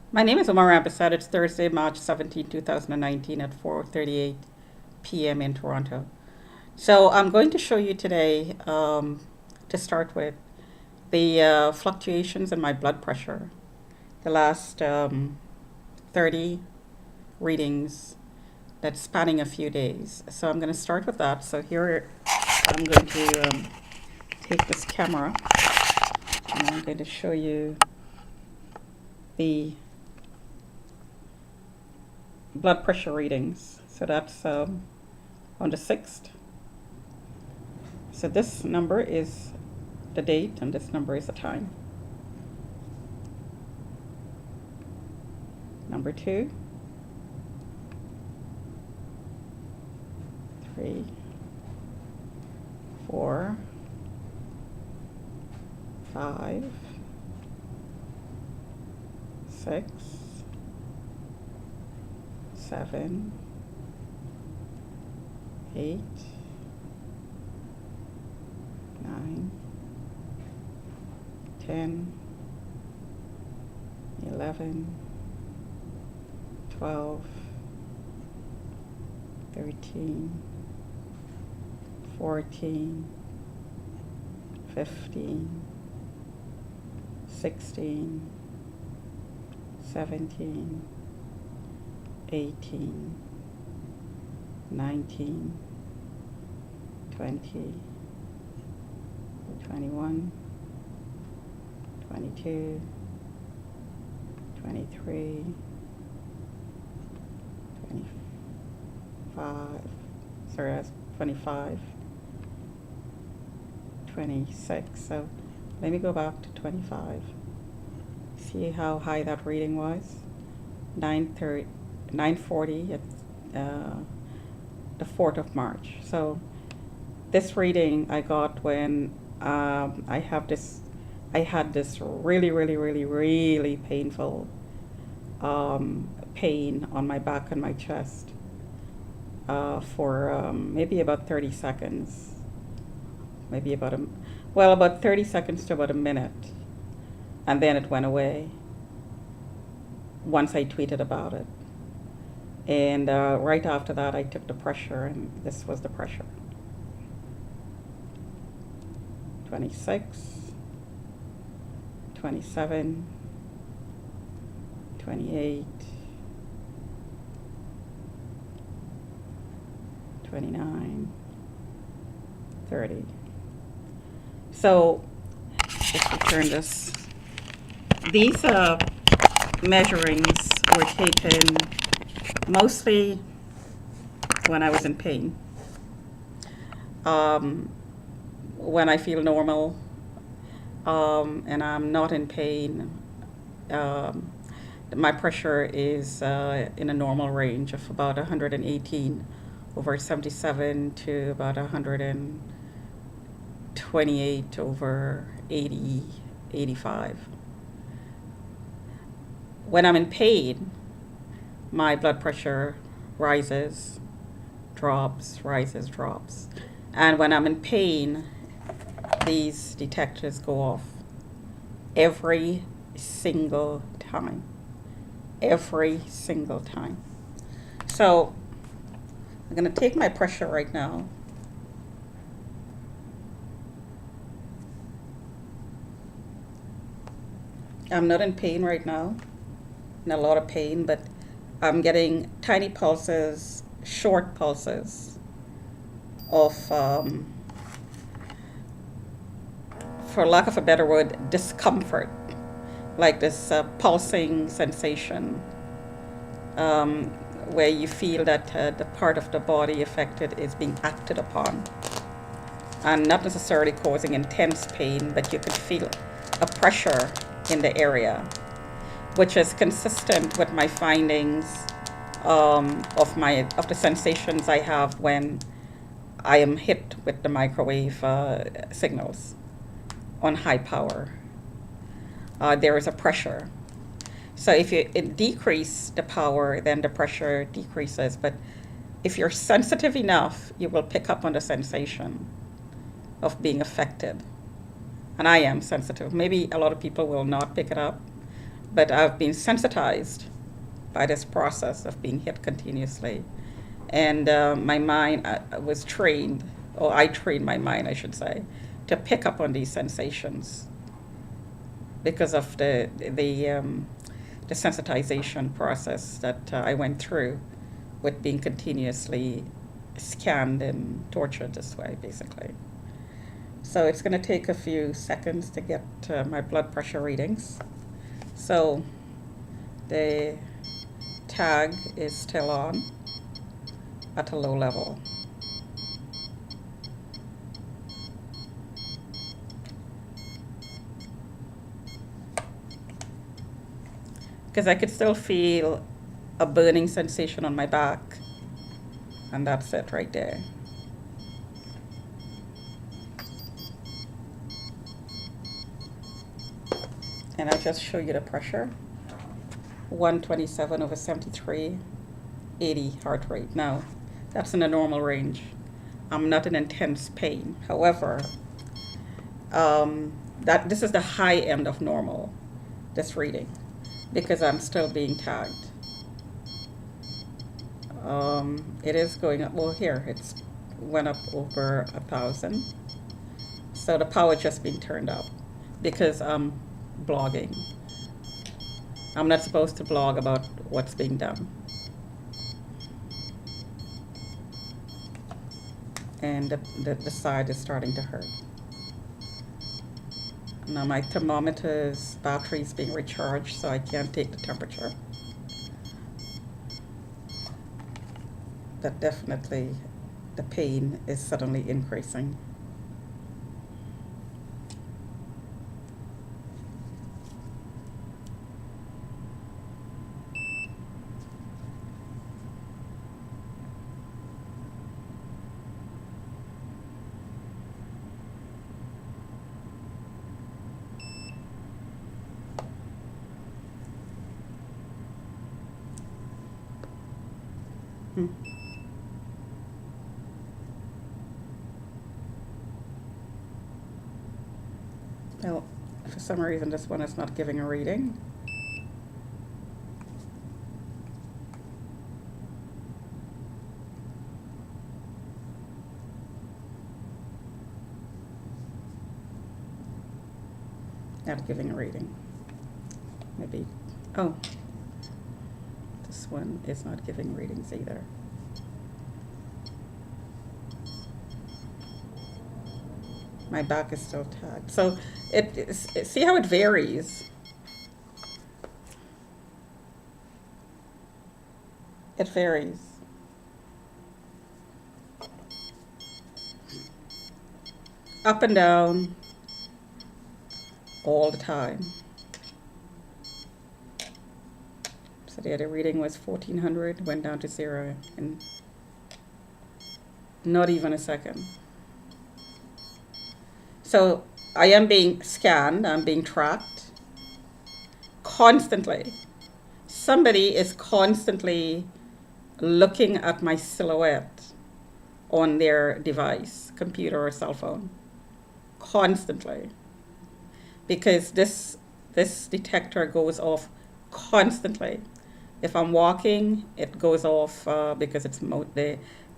My name is Omar Abasad. It's Thursday, March 17, 2019 at 4:38 p.m. in Toronto. So I'm going to show you today, to start with, the fluctuations in my blood pressure. The last 30 readings that's spanning a few days. So I'm going to start with that. So here I'm going to take this camera and I'm going to show you the blood pressure readings. So that's on the 6th. So this number is the date and this number is the time. Number 2, 3, 4, 5, 6, 7, 8, 9, 10, 11, 12, 13, 14, 15, 16, 17, 18, 19, 20, 21, 22, 23, 25, sorry, that's 25, 26. So let me go back to 25. See how high that reading was? 9:30, 9:40 at the 4th of March. So this reading I got when I had this really, really, really, really painful pain on my back and my chest for maybe about 30 seconds, maybe about 30 seconds to about a minute, and then it went away once I tweeted about it. And right after that, I took the pressure, and this was the pressure. 26, 27, 28, 29, 30. So let's return this. These measurings were taken mostly when I was in pain. When I feel normal and I'm not in pain, um, my pressure is in a normal range of about 118 over 77 to about 128 over 80, 85. When I'm in pain, my blood pressure rises, drops, rises, drops. And when I'm in pain, these detectors go off every single time. Every single time. So I'm going to take my pressure right now. I'm not in pain right now, in a lot of pain, but I'm getting tiny pulses, short pulses of, for lack of a better word, discomfort, like this pulsing sensation, where you feel that the part of the body affected is being acted upon, and not necessarily causing intense pain, but you could feel a pressure in the area, which is consistent with my findings of the sensations I have when I am hit with the microwave signals on high power. There is a pressure. So if you decrease the power, then the pressure decreases. But if you're sensitive enough, you will pick up on the sensation of being affected. And I am sensitive. Maybe a lot of people will not pick it up, but I've been sensitized by this process of being hit continuously. And my mind was trained, or I trained my mind, I should say, to pick up on these sensations because of the sensitization process that I went through with being continuously scanned and tortured this way, basically. So it's going to take a few seconds to get my blood pressure readings. So the tag is still on at a low level. Because I could still feel a burning sensation on my back, and that's it right there. And I'll just show you the pressure. 127 over 73, 80 heart rate. Now, that's in the normal range. I'm not in intense pain. However, that this is the high end of normal, this reading, because I'm still being tagged. It is going up. Well, here it's went up over 1,000. So the power just being turned up because I'm blogging. I'm not supposed to blog about what's being done. And the side is starting to hurt. Now my thermometer's battery is being recharged, so I can't take the temperature. But definitely the pain is suddenly increasing. Hmm. Well, for some reason this one is not giving a reading. Not giving a reading. Maybe, oh, this one is not giving readings either. My back is still tagged. So see how it varies. It varies. Up and down all the time. So the other reading was 1400, went down to 0 in not even a second. So I am being scanned, I'm being tracked constantly. Somebody is constantly looking at my silhouette on their device, computer or cell phone, constantly. Because this detector goes off constantly. If I'm walking, it goes off because it's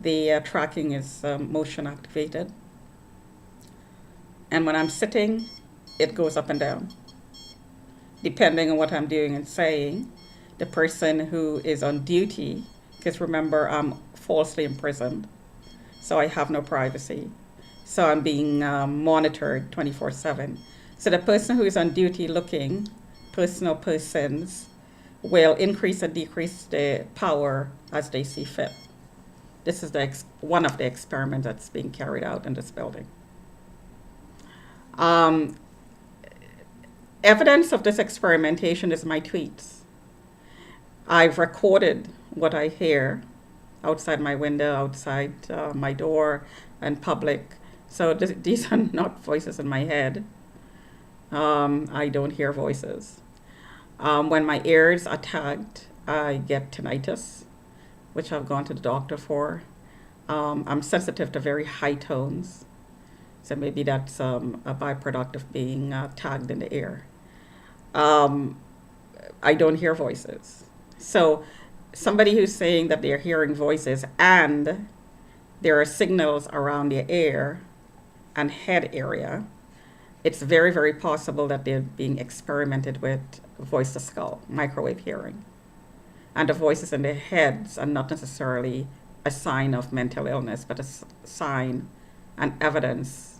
the tracking is motion activated. And when I'm sitting, it goes up and down, depending on what I'm doing and saying. The person who is on duty, because remember, I'm falsely imprisoned, so I have no privacy. So I'm being monitored 24/7. So the person who is on duty looking, person or persons, will increase and decrease the power as they see fit. This is one of the experiments that's being carried out in this building. Evidence of this experimentation is my tweets. I've recorded what I hear outside my window, outside my door, and public. So these are not voices in my head. I don't hear voices. When my ears are tagged, I get tinnitus, which I've gone to the doctor for. I'm sensitive to very high tones. So maybe that's a byproduct of being tagged in the ear. I don't hear voices. So somebody who's saying that they're hearing voices and there are signals around their ear and head area, it's very, very possible that they're being experimented with voice to skull, microwave hearing. And the voices in their heads are not necessarily a sign of mental illness, but a sign and evidence,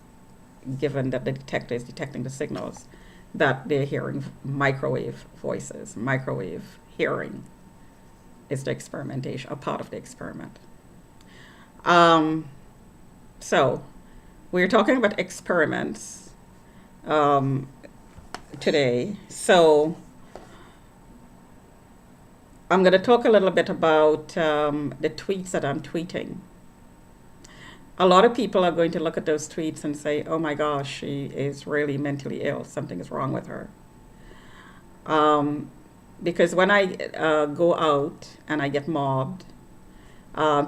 given that the detector is detecting the signals, that they're hearing microwave voices. Microwave hearing is the experimentation, a part of the experiment. So we're talking about experiments today. So I'm going to talk a little bit about the tweets that I'm tweeting. A lot of people are going to look at those tweets and say, oh my gosh, she is really mentally ill. Something is wrong with her. Because when I go out and I get mobbed,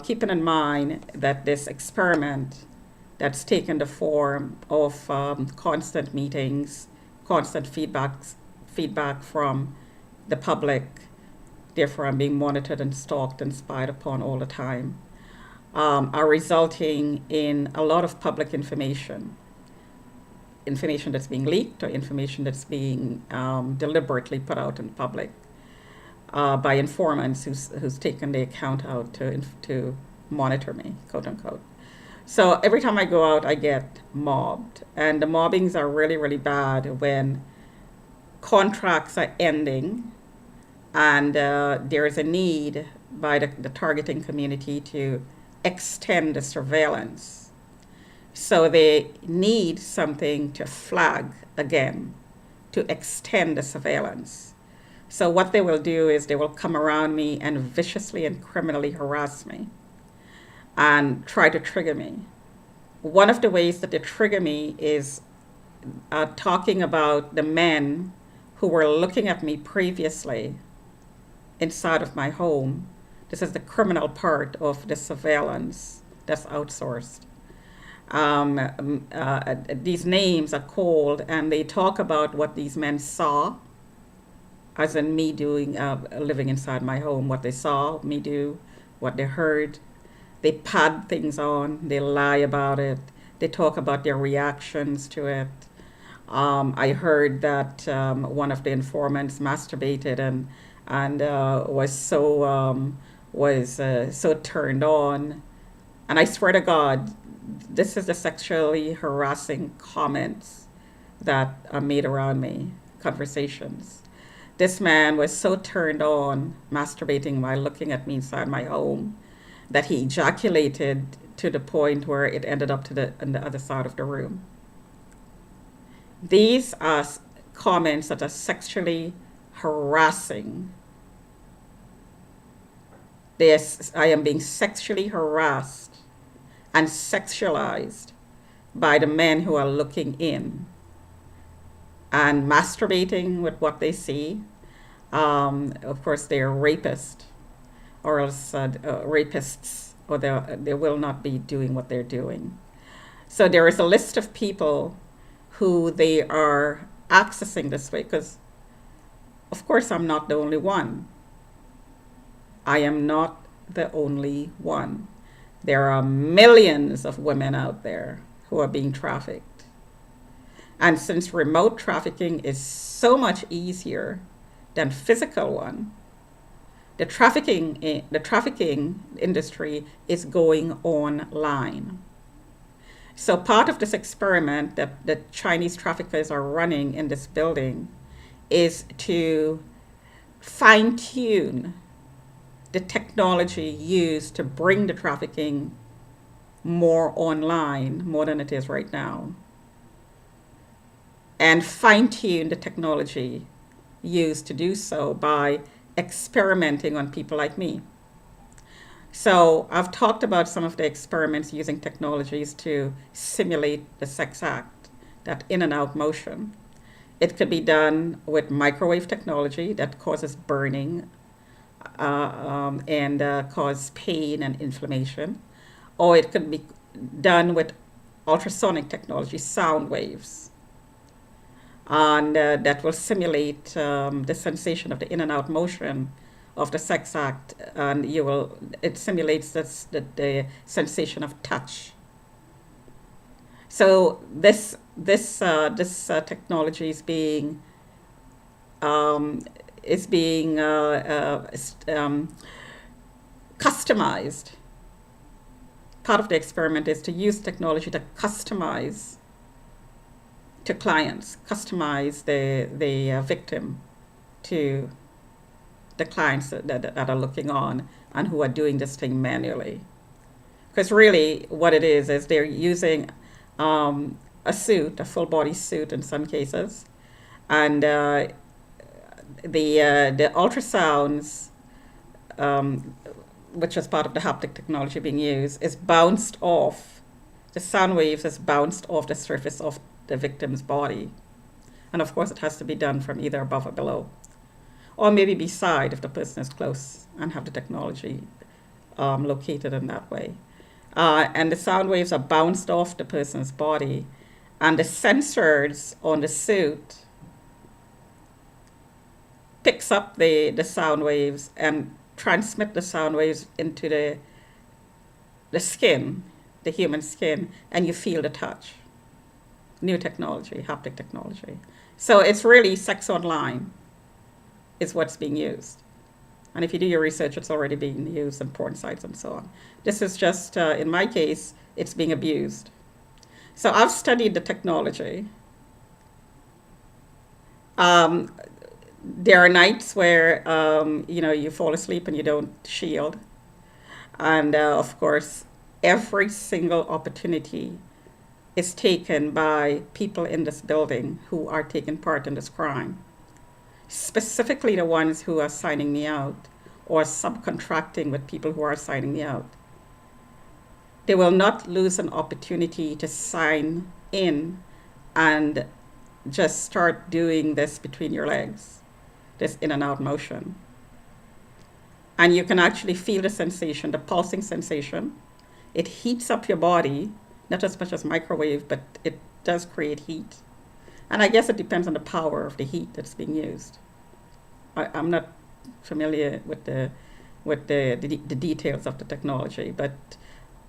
keeping in mind that this experiment that's taken the form of constant meetings, constant feedback from the public, therefore I'm being monitored and stalked and spied upon all the time, are resulting in a lot of public information that's being leaked or information that's being deliberately put out in public by informants who's taken the account out to monitor me, quote unquote. So every time I go out, I get mobbed. And the mobbings are really, really bad when contracts are ending and there is a need by the targeting community to extend the surveillance. So they need something to flag again, to extend the surveillance. So what they will do is they will come around me and viciously and criminally harass me and try to trigger me. One of the ways that they trigger me is talking about the men who were looking at me previously inside of my home. This is the criminal part of the surveillance that's outsourced. These names are called and they talk about what these men saw, as in me doing, living inside my home, what they saw me do, what they heard. They pad things on, they lie about it, they talk about their reactions to it. I heard that one of the informants masturbated and was so turned on. And I swear to God, this is the sexually harassing comments that are made around me, conversations. This man was so turned on, masturbating while looking at me inside my home, that he ejaculated to the point where it ended up on the other side of the room. These are comments that are sexually harassing. I am being sexually harassed and sexualized by the men who are looking in and masturbating with what they see. Of course, they are rapists, or else rapists, or they will not be doing what they're doing. So there is a list of people who they are accessing this way, because of course I'm not the only one. I am not the only one. There are millions of women out there who are being trafficked. And since remote trafficking is so much easier than physical one, the trafficking industry is going online. So part of this experiment that the Chinese traffickers are running in this building is to fine-tune the technology used to bring the trafficking more online, more than it is right now, and fine-tune the technology used to do so by experimenting on people like me. So I've talked about some of the experiments using technologies to simulate the sex act, that in and out motion. It could be done with microwave technology that causes burning and cause pain and inflammation, or it could be done with ultrasonic technology, sound waves. and that will simulate the sensation of the in and out motion of the sex act, and it simulates the sensation of touch. So this technology um, is being customized. Part of the experiment is to use technology to customize to clients, customize the victim to the clients that are looking on and who are doing this thing manually. Because really, what it is they're using a suit, a full body suit in some cases, and the ultrasounds, um, which is part of the haptic technology being used, is bounced off. The sound waves is bounced off the surface of the victim's body, and of course, it has to be done from either above or below, or maybe beside if the person is close and have the technology located in that way. And the sound waves are bounced off the person's body, and the sensors on the suit picks up the sound waves and transmit the sound waves into the skin, the human skin, and you feel the touch. New technology, haptic technology. So it's really sex online is what's being used. And if you do your research, it's already being used in porn sites and so on. This is just, in my case, it's being abused. So I've studied the technology. Um, there are nights where, you fall asleep and you don't shield. And of course, every single opportunity is taken by people in this building who are taking part in this crime, specifically the ones who are signing me out or subcontracting with people who are signing me out. They will not lose an opportunity to sign in and just start doing this between your legs, this in and out motion. And you can actually feel the sensation, the pulsing sensation. It heats up your body, not as much as microwave, but it does create heat. And I guess it depends on the power of the heat that's being used. I'm not familiar with the details of the technology, but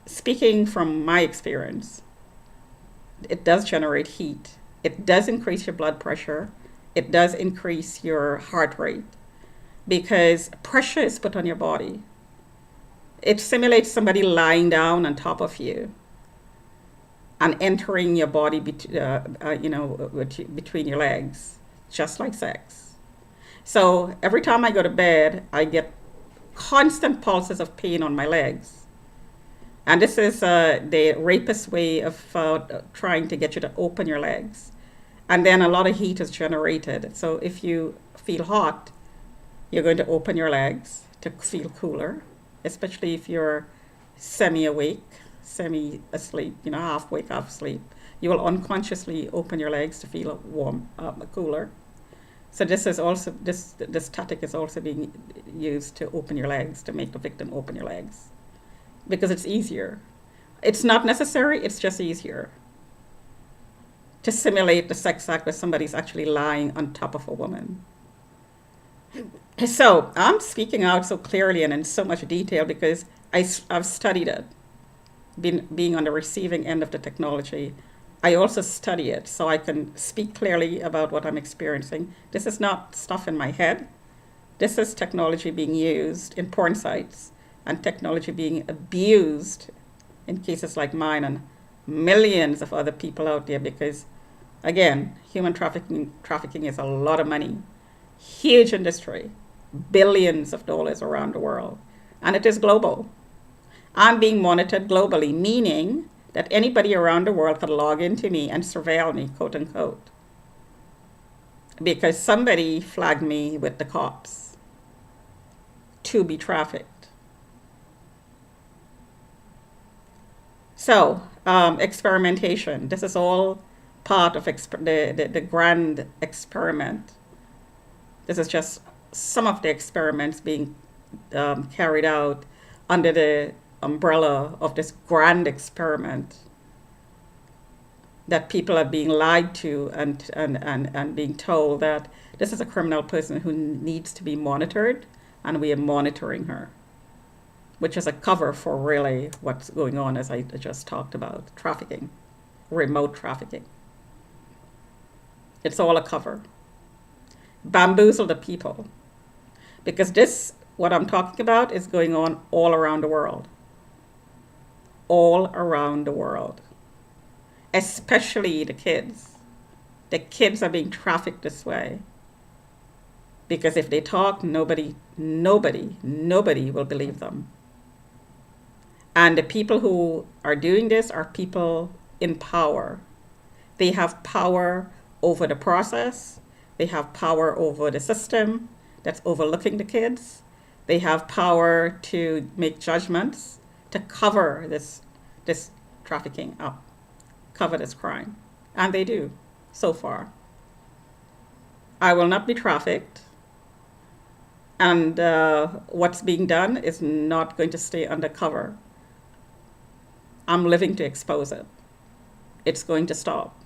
speaking from my experience, it does generate heat. It does increase your blood pressure. It does increase your heart rate because pressure is put on your body. It simulates somebody lying down on top of you and entering your body between your legs, just like sex. So every time I go to bed, I get constant pulses of pain on my legs. And this is the rapist's way of trying to get you to open your legs. And then a lot of heat is generated. So if you feel hot, you're going to open your legs to feel cooler, especially if you're semi-awake, semi-asleep, half awake, half asleep. You will unconsciously open your legs to feel warm, cooler. So this tactic is also being used to open your legs, to make the victim open your legs, because it's easier. It's not necessary, it's just easier to simulate the sex act where somebody's actually lying on top of a woman. So I'm speaking out so clearly and in so much detail because I've studied it, being on the receiving end of the technology. I also study it so I can speak clearly about what I'm experiencing. This is not stuff in my head. This is technology being used in porn sites and technology being abused in cases like mine and millions of other people out there because, again, human trafficking is a lot of money. Huge industry, billions of dollars around the world. And it is global. I'm being monitored globally, meaning that anybody around the world could log into me and surveil me, quote unquote, because somebody flagged me with the cops to be trafficked. So, experimentation. This is all part of the grand experiment. This is just some of the experiments being carried out under the umbrella of this grand experiment that people are being lied to and being told that this is a criminal person who needs to be monitored, and we are monitoring her, which is a cover for really what's going on, as I just talked about, trafficking, remote trafficking. It's all a cover. Bamboozle the people. Because this, what I'm talking about, is going on all around the world. All around the world. Especially the kids. The kids are being trafficked this way. Because if they talk, nobody will believe them. And the people who are doing this are people in power. They have power over the process. They have power over the system that's overlooking the kids. They have power to make judgments to cover this trafficking up, cover this crime. And they do, so far. I will not be trafficked. And what's being done is not going to stay undercover. I'm living to expose it. It's going to stop.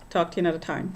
Talk to you another time.